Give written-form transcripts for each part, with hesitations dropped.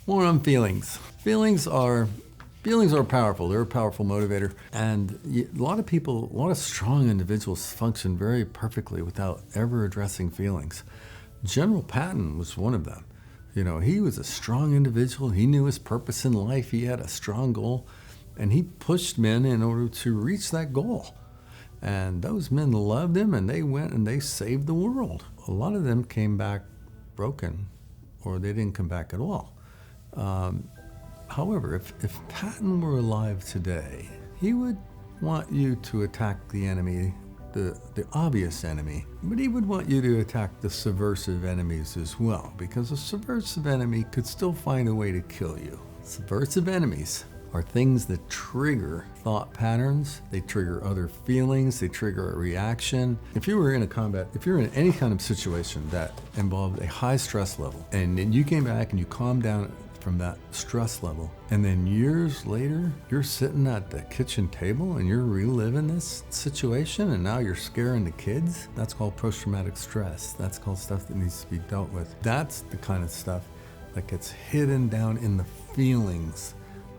More on feelings. Feelings are powerful. They're a powerful motivator. And a lot of people, a lot of strong individuals function very perfectly without ever addressing feelings. General Patton was one of them. He was a strong individual. He knew his purpose in life. He had a strong goal. And he pushed men in order to reach that goal. And those men loved him, and they went and they saved the world. A lot of them came back broken, or they didn't come back at all. However, if Patton were alive today, he would want you to attack the enemy, the obvious enemy, but he would want you to attack the subversive enemies as well, because a subversive enemy could still find a way to kill you. Subversive enemies are things that trigger thought patterns, they trigger other feelings, they trigger a reaction. If you were in any kind of situation that involved a high stress level, and then you came back and you calmed down from that stress level, and then years later, you're sitting at the kitchen table and you're reliving this situation, and now you're scaring the kids, that's called post-traumatic stress. That's called stuff that needs to be dealt with. That's the kind of stuff that gets hidden down in the feelings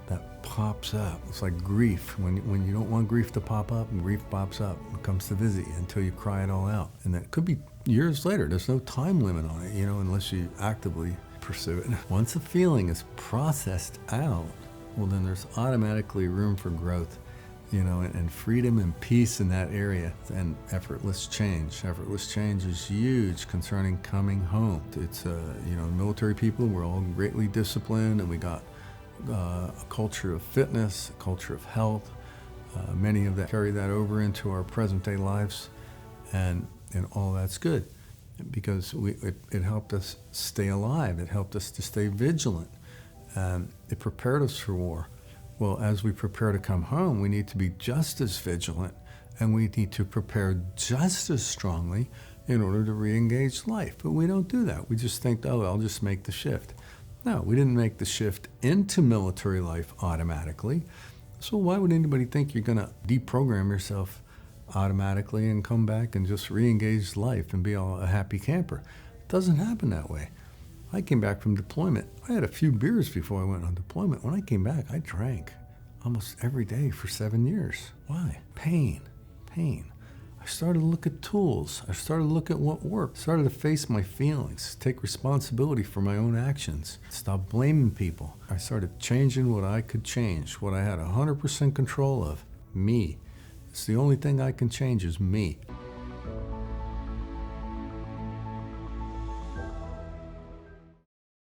that pops up. It's like grief. When you don't want grief to pop up, and grief pops up and comes to visit you until you cry it all out. And that could be years later. There's no time limit on it, unless you actively pursue it. Once a feeling is processed out, well, then there's automatically room for growth, and freedom and peace in that area, and effortless change. Effortless change is huge concerning coming home. It's, military people, we're all greatly disciplined, and we got a culture of fitness, a culture of health. Many of that carry that over into our present day lives, and all that's good because it helped us stay alive. It helped us to stay vigilant. It prepared us for war. Well, as we prepare to come home, we need to be just as vigilant, and we need to prepare just as strongly in order to re-engage life. But we don't do that. We just think, I'll just make the shift. No, we didn't make the shift into military life automatically. So why would anybody think you're going to deprogram yourself automatically and come back and just re-engage life and be a happy camper? It doesn't happen that way. I came back from deployment. I had a few beers before I went on deployment. When I came back, I drank almost every day for 7 years. Why? Pain. I started to look at tools. I started to look at what worked. I started to face my feelings, take responsibility for my own actions, stop blaming people. I started changing what I could change, what I had 100% control of, me. It's the only thing I can change is me.